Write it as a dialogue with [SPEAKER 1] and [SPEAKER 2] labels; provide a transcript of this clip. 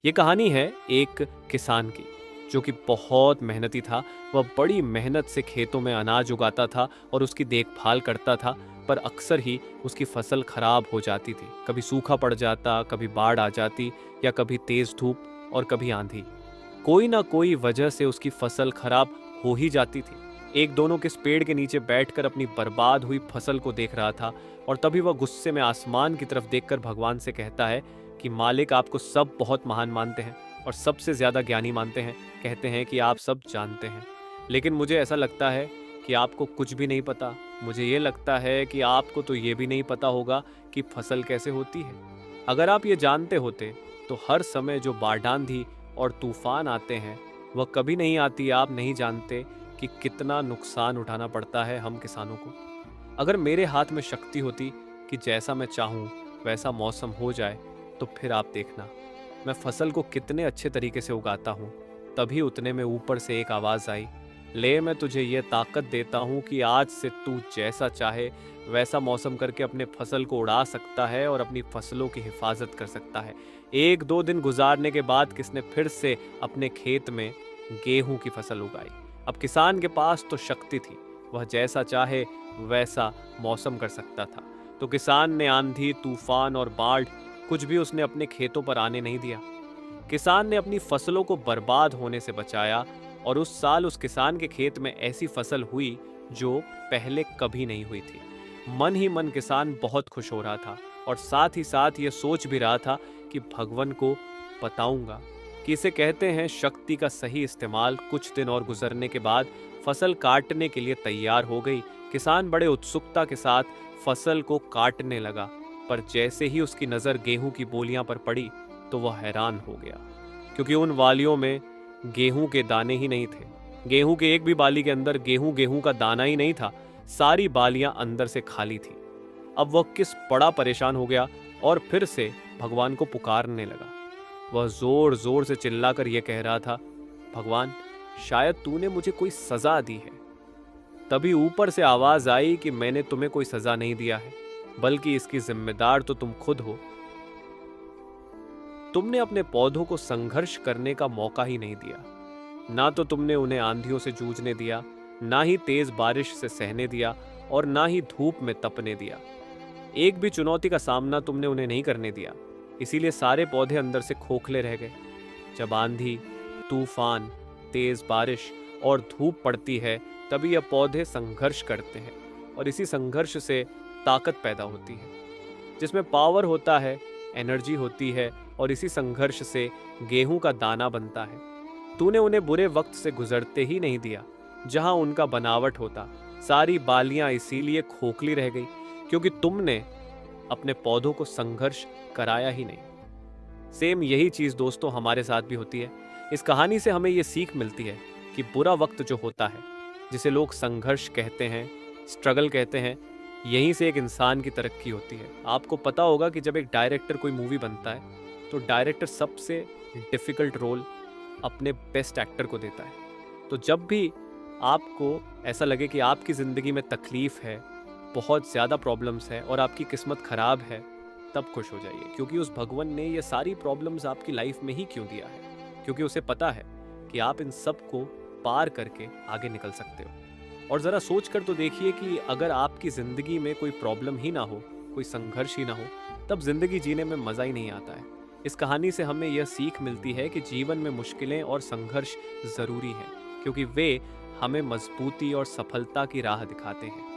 [SPEAKER 1] ये कहानी है एक किसान की, जो कि बहुत मेहनती था। वह बड़ी मेहनत से खेतों में अनाज उगाता था और उसकी देखभाल करता था, पर अक्सर ही उसकी फसल खराब हो जाती थी। कभी सूखा पड़ जाता, कभी बाढ़ आ जाती, या कभी तेज धूप और कभी आंधी। कोई ना कोई वजह से उसकी फसल खराब हो ही जाती थी। एक दोनों किस पेड़ के नीचे बैठकर अपनी बर्बाद हुई फसल को देख रहा था, और तभी वह गुस्से में आसमान की तरफ देखकर भगवान से कहता है कि मालिक, आपको सब बहुत महान मानते हैं और सबसे ज्यादा ज्ञानी मानते हैं। कहते हैं कि आप सब जानते हैं, लेकिन मुझे ऐसा लगता है कि आपको कुछ भी नहीं पता। मुझे ये लगता है कि आपको तो ये भी नहीं पता होगा कि फसल कैसे होती है। अगर आप ये जानते होते तो हर समय जो बाढ़ आंधी और तूफान आते हैं वह कभी नहीं आती। आप नहीं जानते कि कितना नुकसान उठाना पड़ता है हम किसानों को। अगर मेरे हाथ में शक्ति होती कि जैसा मैं चाहूँ वैसा मौसम हो जाए, तो फिर आप देखना मैं फसल को कितने अच्छे तरीके से उगाता हूँ। तभी उतने में ऊपर से एक आवाज़ आई, ले मैं तुझे ये ताकत देता हूँ कि आज से तू जैसा चाहे वैसा मौसम करके अपने फसल को उड़ा सकता है और अपनी फसलों की हिफाजत कर सकता है। एक दो दिन गुजारने के बाद किसने फिर से अपने खेत में गेहूं की फसल उगाई। अब किसान के पास तो शक्ति थी, वह जैसा चाहे वैसा मौसम कर सकता था। तो किसान ने आंधी, तूफान और बाढ़ कुछ भी उसने अपने खेतों पर आने नहीं दिया। किसान ने अपनी फसलों को बर्बाद होने से बचाया, और उस साल उस किसान के खेत में ऐसी फसल हुई जो पहले कभी नहीं हुई थी। मन ही मन किसान बहुत खुश हो रहा था, और साथ ही साथ ये सोच भी रहा था कि भगवान को बताऊंगा कि इसे कहते हैं शक्ति का सही इस्तेमाल। कुछ दिन और गुजरने के बाद फसल काटने के लिए तैयार हो गई। किसान बड़े उत्सुकता के साथ फसल को काटने लगा, पर जैसे ही उसकी नज़र गेहूं की बोलियां पर पड़ी तो वह हैरान हो गया, क्योंकि उन वालियों में गेहूं के दाने ही नहीं थे। गेहूं के एक भी बाली के अंदर गेहूं का दाना ही नहीं था। सारी बालियां अंदर से खाली थी। अब वह किस बड़ा परेशान हो गया और फिर से भगवान को पुकारने लगा। वह जोर जोर से चिल्लाकर यह कह रहा था, भगवान, शायद तूने मुझे कोई सजा दी है। तभी ऊपर से आवाज आई कि मैंने तुम्हें कोई सजा नहीं दिया है, बल्कि इसकी जिम्मेदार तो तुम खुद हो। तुमने अपने पौधों को संघर्ष करने का मौका ही नहीं दिया। ना तो तुमने उन्हें आंधियों से जूझने दिया, ना ही तेज बारिश से सहने दिया, और ना ही धूप में तपने दिया। एक भी चुनौती का सामना तुमने उन्हें नहीं करने दिया। इसीलिए सारे पौधे अंदर से खोखले रह गए। जब आंधी, तूफान, तेज बारिश और धूप पड़ती है, तभी यह पौधे संघर्ष करते हैं, और इसी संघर्ष से ताकत पैदा होती है, जिसमें पावर होता है, एनर्जी होती है, और इसी संघर्ष से गेहूं का दाना बनता है। तूने उन्हें बुरे वक्त से गुजरते ही नहीं दिया, जहां उनका बनावट होता। सारी बालियां इसीलिए खोखली रह गई क्योंकि तुमने अपने पौधों को संघर्ष कराया ही नहीं। सेम यही चीज दोस्तों हमारे साथ भी होती है। इस कहानी से हमें ये सीख मिलती है कि बुरा वक्त जो होता है, जिसे लोग संघर्ष कहते हैं, स्ट्रगल कहते हैं, यहीं से एक इंसान की तरक्की होती है। आपको पता होगा कि जब एक डायरेक्टर कोई मूवी बनता है तो डायरेक्टर सबसे डिफिकल्ट रोल अपने बेस्ट एक्टर को देता है। तो जब भी आपको ऐसा लगे कि आपकी ज़िंदगी में तकलीफ़ है, बहुत ज़्यादा प्रॉब्लम्स है और आपकी किस्मत ख़राब है, तब खुश हो जाइए, क्योंकि उस भगवान ने ये सारी प्रॉब्लम्स आपकी लाइफ में ही क्यों दिया है, क्योंकि उसे पता है कि आप इन सब को पार करके आगे निकल सकते हो। और ज़रा सोच कर तो देखिए कि अगर आपकी ज़िंदगी में कोई प्रॉब्लम ही ना हो, कोई संघर्ष ही ना हो, तब ज़िंदगी जीने में मज़ा ही नहीं आता है। इस कहानी से हमें यह सीख मिलती है कि जीवन में मुश्किलें और संघर्ष ज़रूरी हैं, क्योंकि वे हमें मजबूती और सफलता की राह दिखाते हैं।